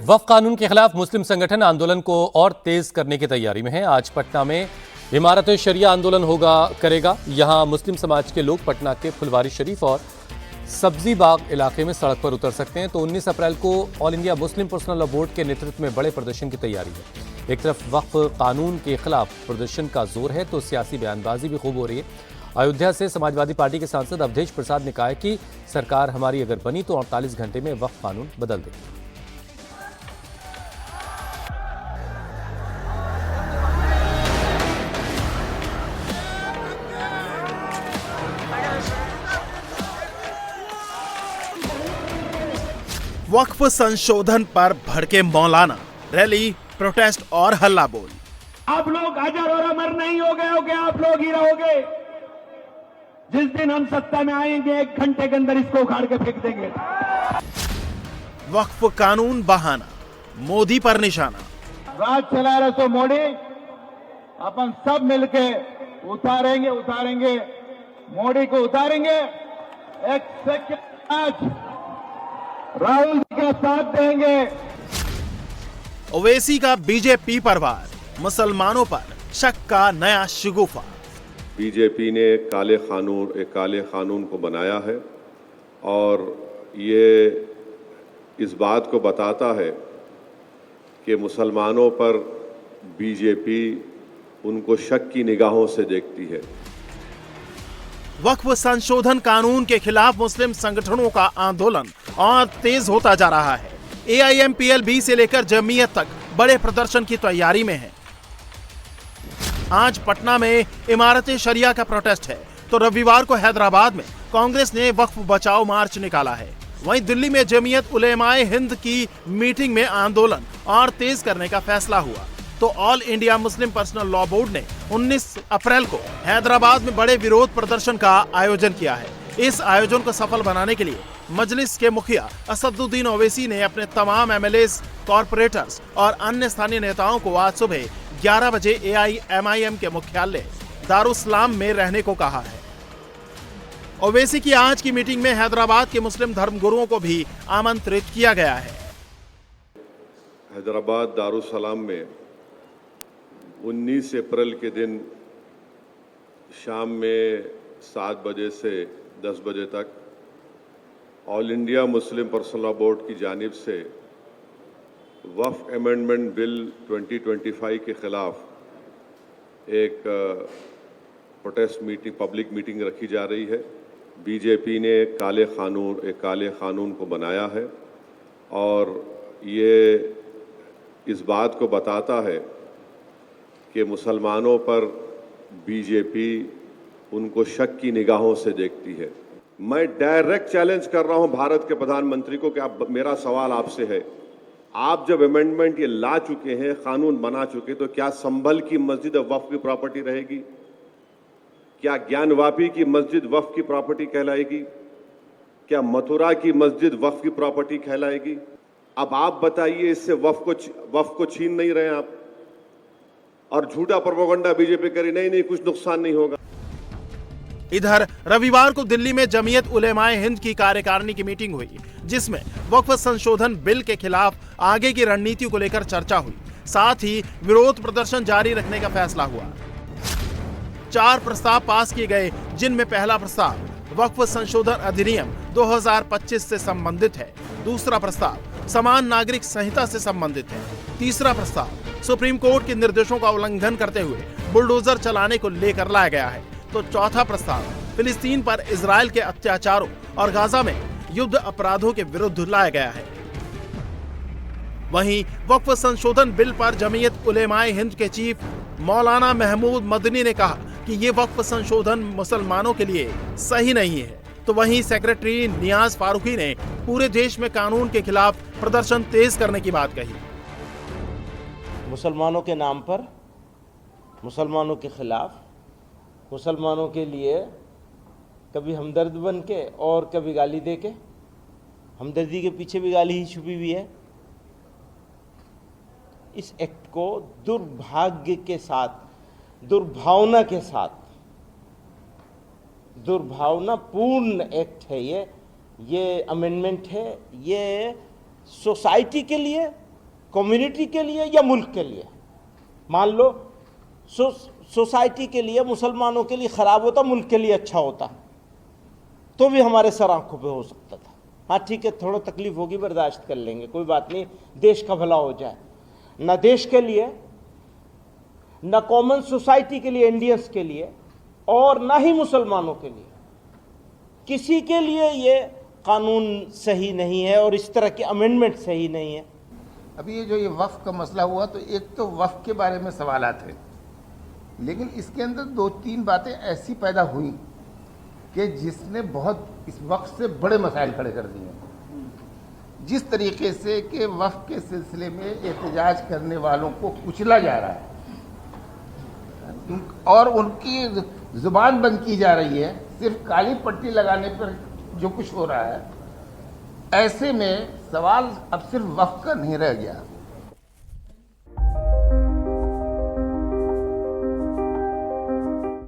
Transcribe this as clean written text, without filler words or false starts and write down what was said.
वक्फ कानून के खिलाफ मुस्लिम संगठन आंदोलन को और तेज करने की तैयारी में है। आज पटना में इमारत शरिया आंदोलन करेगा। यहां मुस्लिम समाज के लोग पटना के फुलवारी शरीफ और सब्जी बाग इलाके में सड़क पर उतर सकते हैं। तो 19 अप्रैल को all India Muslim personal law board के नेतृत्व में बड़े प्रदर्शन की तैयारी है। एक तरफ वक्फ कानून के खिलाफ प्रदर्शन का जोर है तो सियासी बयानबाजी भी खूब हो रही है। अयोध्या से समाजवादी पार्टी के सांसद अवधेश प्रसाद ने कहा है कि सरकार हमारी अगर बनी तो 48 घंटे में वक्फ कानून बदल देगी। वक्फ संशोधन पर भड़के मौलाना, रैली, प्रोटेस्ट और हल्ला बोल। आप लोग अजर और अमर नहीं हो गए, आप लोग ही रहोगे। जिस दिन हम सत्ता में आएंगे 1 घंटे के अंदर इसको उखाड़ के फेंक देंगे। वक्फ कानून बहाना, मोदी पर निशाना। राज चला रहे तो मोदी, अपन सब मिलके उतारेंगे मोदी को उतारेंगे। एक सेकंड आज राहुल जी का साथ देंगे। ओवैसी का बीजेपी पर वार, मुसलमानों पर शक का नया शगुफा। बीजेपी ने एक काले कानून को बनाया है और ये इस बात को बताता है कि मुसलमानों पर बीजेपी उनको शक की निगाहों से देखती है। वक्फ संशोधन कानून के खिलाफ मुस्लिम संगठनों का आंदोलन और तेज होता जा रहा है। AIMPLB से लेकर जमीयत तक बड़े प्रदर्शन की तैयारी में है। आज पटना में इमारत शरिया का प्रोटेस्ट है तो रविवार को हैदराबाद में कांग्रेस ने वक्फ बचाओ मार्च निकाला है। वहीं दिल्ली में जमीयत उलेमाए हिंद की मीटिंग में आंदोलन और तेज करने का फैसला हुआ। तो all India Muslim personal law board ने 19 अप्रैल को हैदराबाद में बड़े विरोध प्रदर्शन का आयोजन किया है। इस आयोजन को सफल बनाने के लिए मजलिस के मुखिया असदुद्दीन ओवैसी ने अपने तमाम MLAs, कॉर्पोरेटर्स और अन्य स्थानीय नेताओं को आज सुबह 11 बजे AIMIM के मुख्यालय दारुस्सलाम में रहने को कहा है। ओवैसी की आज की मीटिंग में हैदराबाद के मुस्लिम धर्मगुरुओं को भी आमंत्रित किया गया है। हैदराबाद दारुस्सलाम में 19 अप्रैल के दिन शाम में 7 बजे से 10 बजे तक all India Muslim personal law board की जानिब से वक्फ अमेंडमेंट बिल 2025 के खिलाफ एक प्रोटेस्ट मीटिंग, पब्लिक मीटिंग रखी जा रही है। बीजेपी ने एक काले कानून को बनाया है और ये इस बात को बताता है कि मुसलमानों पर बीजेपी उनको शक की निगाहों से देखती है। मैं डायरेक्ट चैलेंज कर रहा हूं भारत के प्रधानमंत्री को कि आप, मेरा सवाल आपसे है, आप जब अमेंडमेंट ये ला चुके हैं, कानून बना चुके, तो क्या संभल की मस्जिद वक्फ की प्रॉपर्टी रहेगी? क्या ज्ञानवापी की मस्जिद वक्फ की प्रॉपर्टी कहलाएगी? क्या मथुरा की मस्जिद वक्फ की प्रॉपर्टी कहलाएगी? अब आप बताइए, इससे वक्फ को छीन नहीं रहे आप और झूठा प्रोपेगेंडा बीजेपी करी नहीं कुछ नुकसान नहीं होगा। इधर रविवार को दिल्ली में जमीयत उलेमाए हिंद की कार्यकारिणी की मीटिंग हुई जिसमें वक्फ संशोधन बिल के खिलाफ आगे की रणनीति को लेकर चर्चा हुई। साथ ही विरोध प्रदर्शन जारी रखने का फैसला हुआ। 4 प्रस्ताव पास किए गए जिनमें पहला प्रस्ताव वक्फ संशोधन अधिनियम 2025 से संबंधित है। दूसरा प्रस्ताव समान नागरिक संहिता से संबंधित है। तीसरा प्रस्ताव सुप्रीम कोर्ट के निर्देशों का उल्लंघन करते हुए बुलडोजर चलाने को लेकर लाया गया है। तो चौथा प्रस्ताव फिलिस्तीन पर इजराइल के अत्याचारों और गाजा में युद्ध अपराधों के विरुद्ध लाया गया है। वहीं वक्फ संशोधन बिल पर जमीयत उलेमाए हिंद के चीफ मौलाना महमूद मदनी ने कहा कि ये वक्फ संशोधन मुसलमानों के लिए सही नहीं है। तो वहीं सेक्रेटरी नियाज फारूकी ने पूरे देश में कानून के खिलाफ प्रदर्शन तेज करने की बात कही। मुसलमानों के नाम पर, मुसलमानों के खिलाफ, मुसलमानों के लिए कभी हमदर्द बन के और कभी गाली दे के, हमदर्दी के पीछे भी गाली ही छुपी हुई है। इस एक्ट को दुर्भाग्य के साथ, दुर्भावना के साथ, दुर्भावनापूर्ण एक्ट है ये अमेंडमेंट है। ये सोसाइटी के लिए कम्युनिटी के लिए या मुल्क के लिए। मान लो सोसाइटी के लिए, मुसलमानों के लिए ख़राब होता, मुल्क के लिए अच्छा होता, तो भी हमारे सर आंखों पे हो सकता था। हाँ ठीक है, थोड़ा तकलीफ होगी, बर्दाश्त कर लेंगे, कोई बात नहीं, देश का भला हो जाए। न देश के लिए, न कॉमन सोसाइटी के लिए, इंडियंस के लिए, और न ही मुसलमानों के लिए, किसी के लिए ये कानून सही नहीं है और इस तरह के अमेंडमेंट सही नहीं है। अभी ये जो ये वक्फ का मसला हुआ, तो एक तो वक्फ के बारे में सवालात थे, लेकिन इसके अंदर 2-3 बातें ऐसी पैदा हुई कि जिसने बहुत इस वक्फ से बड़े मसाइल खड़े कर दिए। जिस तरीके से कि वक्फ के सिलसिले में एहतजाज करने वालों को कुचला जा रहा है और उनकी जुबान बंद की जा रही है, सिर्फ काली पट्टी लगाने पर जो कुछ हो रहा है, ऐसे में सवाल अब सिर्फ वक्फ का नहीं रह गया।